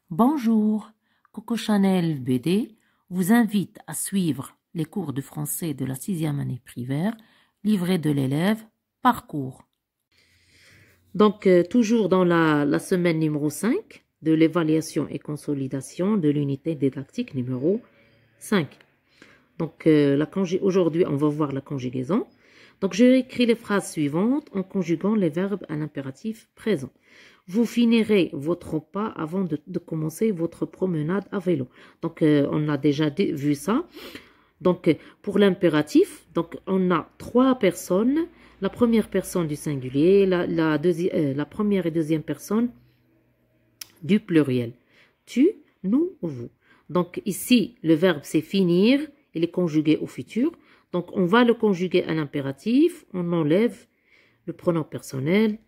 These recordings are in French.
Bonjour, Coco Chanel BD vous invite à suivre les cours de français de la 6e année primaire, livré de l'élève, parcours. Donc, toujours dans la semaine numéro 5 de l'évaluation et consolidation de l'unité didactique numéro 5. Donc, aujourd'hui, on va voir la conjugaison. Donc, je écris les phrases suivantes en conjuguant les verbes à l'impératif présent. Vous finirez votre repas avant de commencer votre promenade à vélo. Donc, on a déjà vu ça. Donc, pour l'impératif, donc on a 3 personnes. La première personne du singulier, la première et deuxième personne du pluriel. Tu, nous, vous. Donc, ici, le verbe c'est finir. Il est conjugué au futur. Donc, on va le conjuguer à l'impératif. On enlève le pronom personnel.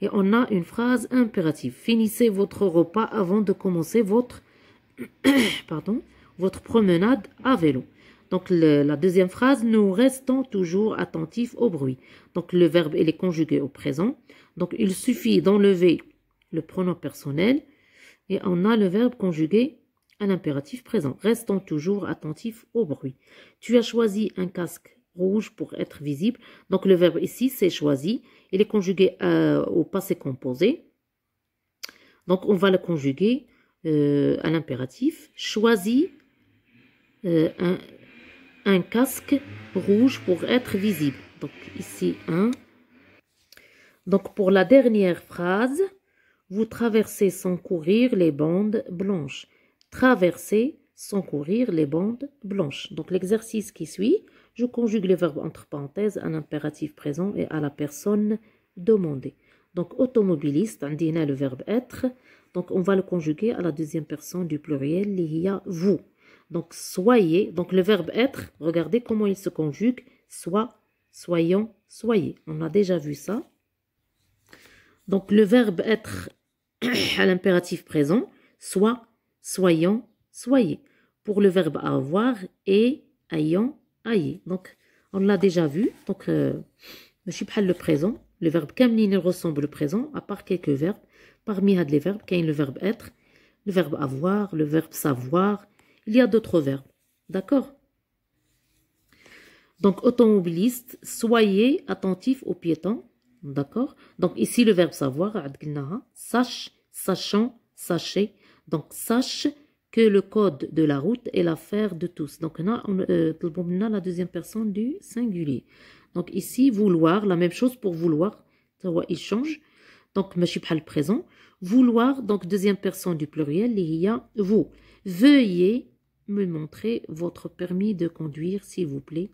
Et on a une phrase impérative. Finissez votre repas avant de commencer votre promenade à vélo. Donc, la deuxième phrase, nous restons toujours attentifs au bruit. Donc, le verbe, il est conjugué au présent. Donc, il suffit d'enlever le pronom personnel et on a le verbe conjugué à l'impératif présent. Restons toujours attentifs au bruit. Tu as choisi un casque rouge pour être visible. Donc, le verbe ici, c'est choisi. Il est conjugué au passé composé. Donc, on va le conjuguer à l'impératif. Choisis un casque rouge pour être visible. Donc, ici, un. Donc, pour la dernière phrase, vous traversez sans courir les bandes blanches. Traverser sans courir les bandes blanches. Donc, l'exercice qui suit, je conjugue les verbes entre parenthèses à l'impératif présent et à la personne demandée. Donc, automobiliste, on dit le verbe être. Donc, on va le conjuguer à la deuxième personne du pluriel, il y a vous. Donc, soyez. Donc, le verbe être, regardez comment il se conjugue. Soit, soyons, soyez. On a déjà vu ça. Donc, le verbe être à l'impératif présent, soit, soyons, soyez. Pour le verbe avoir, et, ayant, ayez. Donc, on l'a déjà vu. Donc, je suis le présent. Le verbe kamnin ressemble au présent, à part quelques verbes. Parmi les verbes, il y a le verbe être, le verbe avoir, le verbe savoir. Il y a d'autres verbes. D'accord? Donc, automobiliste, soyez attentif aux piétons. D'accord? Donc, ici, le verbe savoir, sache, sachant, sachez. Donc, sache que le code de la route est l'affaire de tous. Donc, on a la deuxième personne du singulier. Donc, ici, vouloir, la même chose pour vouloir. Il change. Donc, je suis pas le présent. Vouloir, donc, deuxième personne du pluriel, il y a vous. Veuillez me montrer votre permis de conduire, s'il vous plaît.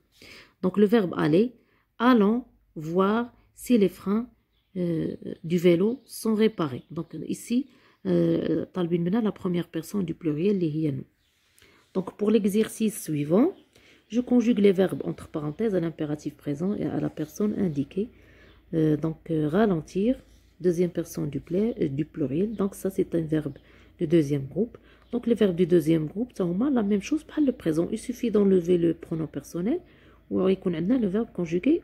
Donc, le verbe aller, allons voir si les freins du vélo sont réparés. Donc, ici, la première personne du pluriel, les nous. Donc, pour l'exercice suivant, je conjugue les verbes entre parenthèses à l'impératif présent et à la personne indiquée. Ralentir, deuxième personne du pluriel. Donc, ça, c'est un verbe du deuxième groupe. Donc, les verbes du deuxième groupe, c'est la même chose, pas le présent. Il suffit d'enlever le pronom personnel ou il y a le verbe conjugué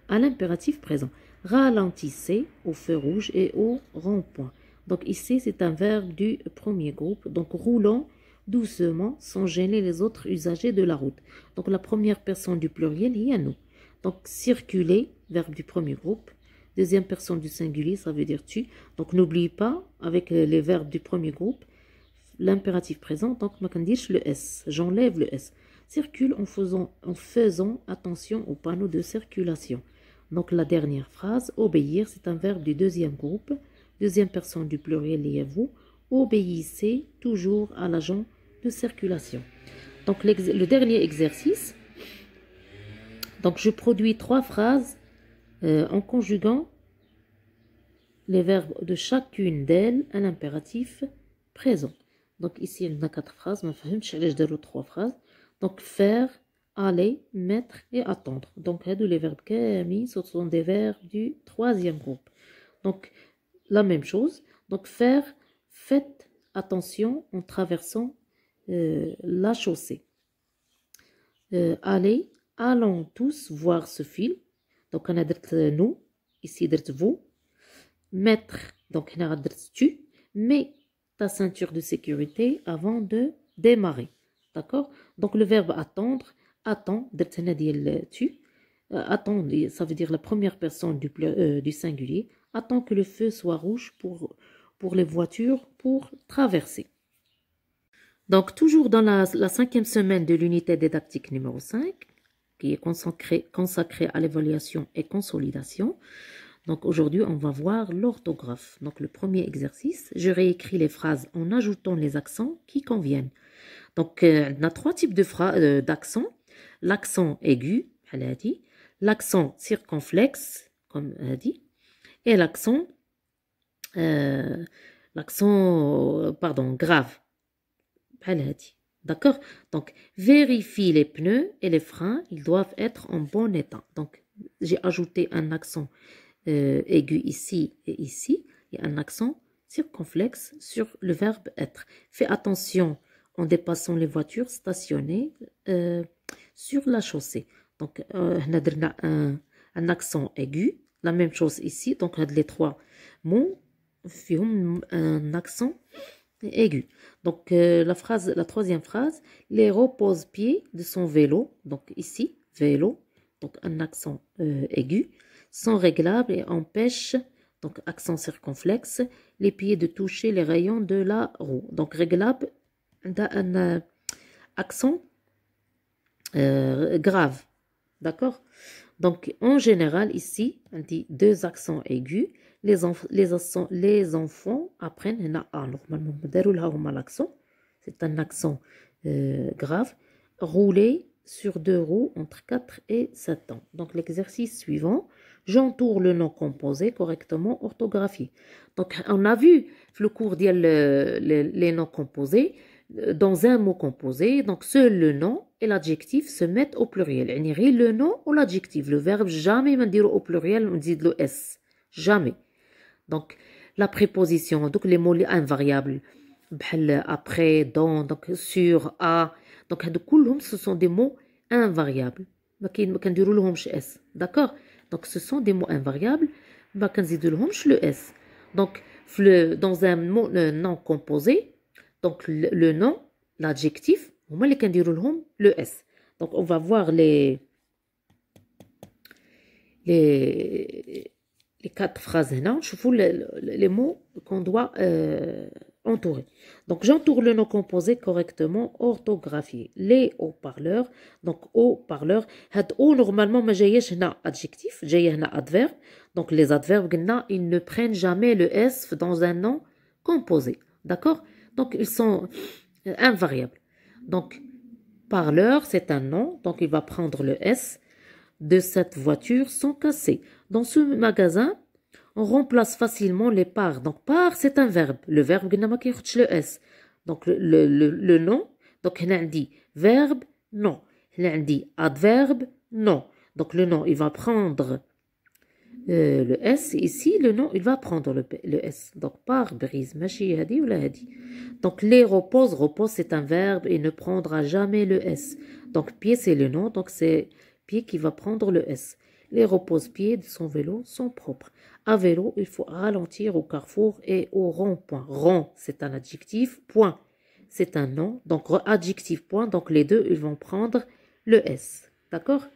à l'impératif présent. Ralentissez au feu rouge et au rond-point. Donc, ici, c'est un verbe du premier groupe. Donc, roulons doucement sans gêner les autres usagers de la route. Donc, la première personne du pluriel, il y a nous. Donc, circuler, verbe du premier groupe. Deuxième personne du singulier, ça veut dire tu. Donc, n'oublie pas, avec les verbes du premier groupe, l'impératif présent, donc, je vais dire le S. J'enlève le S. Circule en faisant attention au panneau de circulation. Donc, la dernière phrase, obéir, c'est un verbe du deuxième groupe. Deuxième personne du pluriel, et vous. Obéissez toujours à l'agent de circulation. Donc, le dernier exercice. Donc, je produis 3 phrases en conjuguant les verbes de chacune d'elles à l'impératif présent. Donc, ici, il y a 4 phrases. Je vais faire 3 phrases. Donc, faire, aller, mettre et attendre. Donc, les verbes qu'ami, ce sont des verbes du troisième groupe. Donc, la même chose. Donc, faire, faites attention en traversant la chaussée. Aller, allons tous voir ce film. Donc, on a dit nous, ici, dit vous. Mettre, donc, on a dit tu. Mais, ta ceinture de sécurité avant de démarrer. D'accord? Donc le verbe attendre, attend, tu. Attend, ça veut dire la première personne du singulier. Attend que le feu soit rouge pour les voitures pour traverser. Donc toujours dans la 5e semaine de l'unité didactique numéro 5, qui est consacrée à l'évaluation et consolidation. Donc aujourd'hui, on va voir l'orthographe. Donc le premier exercice, je réécris les phrases en ajoutant les accents qui conviennent. Donc on a 3 types d'accents. L'accent aigu, l'accent circonflexe, comme elle a dit, et l'accent grave. D'accord? Donc, vérifie les pneus et les freins, ils doivent être en bon état. Donc, j'ai ajouté un accent aigu ici et ici, et un accent circonflexe sur le verbe être. Fais attention en dépassant les voitures stationnées sur la chaussée. Donc, on a un accent aigu, la même chose ici. Donc, les 3 mots font un accent aigu. Donc, la 3e phrase, les repose-pieds de son vélo, donc ici, vélo, donc un accent aigu, sont réglables et empêchent, donc accent circonflexe, les pieds de toucher les rayons de la roue. Donc, réglable, un accent grave, d'accord? Donc, en général, ici, on dit 2 accents aigus. Les enfants apprennent normalement l'accent. C'est un accent grave. Rouler sur 2 roues entre 4 et 7 ans. Donc, l'exercice suivant, j'entoure le nom composé correctement orthographié. Donc, on a vu le cours les noms composés. Dans un mot composé, donc seul le nom et l'adjectif se mettent au pluriel. يعني le nom ou l'adjectif. Le verbe jamais ما نديرو au pluriel on dit le s. Jamais. Donc la préposition, donc les mots invariables بحال après, dans, donc sur, à. Donc هادو كلهم ce sont des mots invariables. ما كنديرو لهمش s. D'accord? Donc ce sont des mots invariables. ما كنزيدو لهمش le s. Donc dans un mot non composé, donc le nom, l'adjectif, هما اللي كنديروا لهم le s. Donc on va voir les 4 phrases هنا. نشوفوا les mots qu'on doit entourer. Donc j'entoure le nom composé correctement orthographié. Les haut-parleurs, donc haut-parleurs, هاد او normalement ما جاياش هنا adjectif, جايه هنا adverbe. Donc les adverbes قلنا ils ne prennent jamais le s dans un nom composé. D'accord? Donc ils sont invariables. Donc parleur, c'est un nom, donc il va prendre le s. De cette voiture sont cassés. Dans ce magasin, on remplace facilement les par. Donc par, c'est un verbe. Le verbe قلنا ما كياخدش le s. Donc le nom, donc هنا عندي verbe non. هنا عندي adverbe non. Donc le nom, il va prendre le S. Ici, le nom, il va prendre le S. Donc, par brise, machi hadi ou la hadi. Donc, les repose, c'est un verbe et ne prendra jamais le S. Donc, pied, c'est le nom. Donc, c'est pied qui va prendre le S. Les repose-pieds de son vélo sont propres. À vélo, il faut ralentir au carrefour et au rond-point. Rond, c'est un adjectif. Point, c'est un nom. Donc, adjectif, point. Donc, les deux, ils vont prendre le S. D'accord?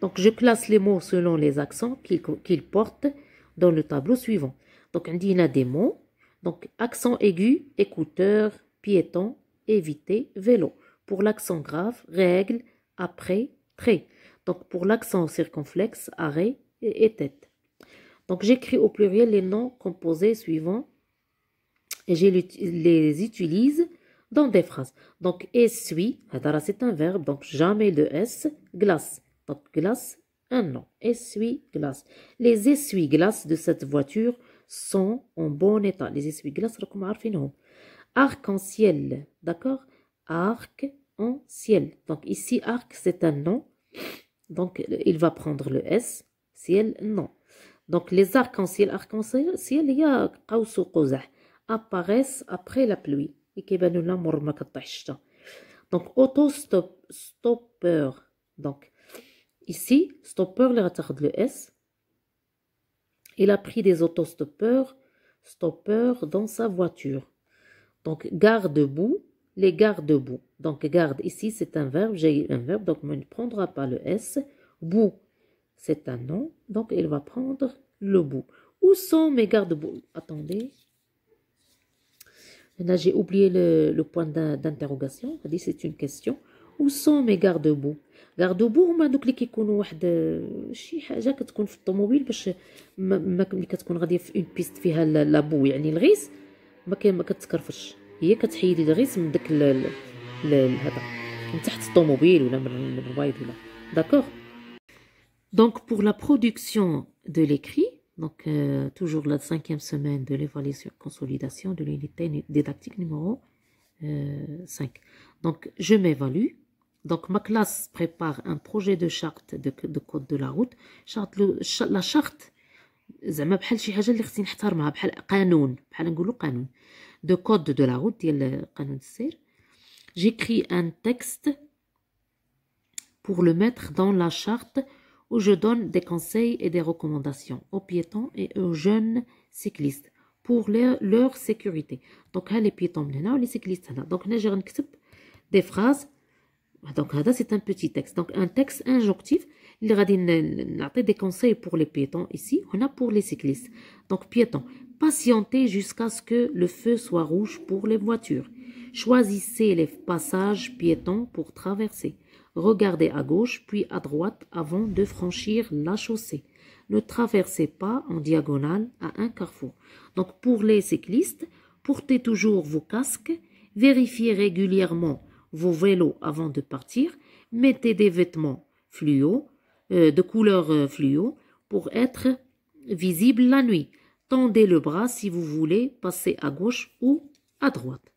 Donc, je classe les mots selon les accents qu'ils portent dans le tableau suivant. Donc, on dit il y a des mots. Donc, accent aigu, écouteur, piéton, éviter, vélo. Pour l'accent grave, règle, après, trait. Donc, pour l'accent circonflexe, arrêt et tête. Donc, j'écris au pluriel les noms composés suivants et je les utilise dans des phrases. Donc, essuie, c'est un verbe, donc jamais de S, glace. Donc, glace, un nom. Essuie-glace. Les essuie-glaces de cette voiture sont en bon état. Les essuie-glaces, arc-en-ciel. D'accord? Arc-en-ciel. Donc, ici, arc, c'est un nom. Donc, il va prendre le S. Ciel, non. Donc, les arc-en-ciel, il y a qaws ou quzah, apparaissent après la pluie. Donc, auto-stoppeur. Donc, ici, stopper, le S. Il a pris des autostoppeurs dans sa voiture. Donc, garde-boue, les garde-boue. Donc, garde, ici, c'est un verbe, j'ai un verbe, donc on ne prendra pas le S. Boue, c'est un nom, donc il va prendre le bout. Où sont mes garde-boue? Attendez. Là, j'ai oublié le point d'interrogation. C'est une question. Où sont mes garde-boue? garde-boue هما دوك اللي كيكونوا واحد شي حاجه كتكون في الطوموبيل باش ملي كتكون غاديه في اون بيست فيها لابو يعني الغيس ما كتكرفش هي كتحيد الغيس من داك هذا من تحت الطوموبيل ولا من البايد ولا داكوغ. Donc pour la production de l'écrit, donc toujours la 5e semaine de l'évaluation consolidation de l'unité didactique numéro 5. Donc je m'évalue. Donc ma classe prépare un projet de charte de code de la route. La charte زعما بحال شي حاجه اللي خصني نحترمها بحال قانون بحال نقولوا قانون de code de la route ديال قانون السير. J'écris un texte pour le mettre dans la charte où je donne des conseils et des recommandations aux piétons et aux jeunes cyclistes pour leur sécurité. Donc, les piétons et les cyclistes. Donc, je vais écrire des phrases. Donc, c'est un petit texte. Donc, un texte injonctif. Il va donner des conseils pour les piétons ici. On a pour les cyclistes. Donc, piétons, patientez jusqu'à ce que le feu soit rouge pour les voitures. Choisissez les passages piétons pour traverser. Regardez à gauche puis à droite avant de franchir la chaussée. Ne traversez pas en diagonale à un carrefour. Donc pour les cyclistes, portez toujours vos casques, vérifiez régulièrement vos vélos avant de partir, mettez des vêtements fluo, de couleur fluo pour être visible la nuit. Tendez le bras si vous voulez passer à gauche ou à droite.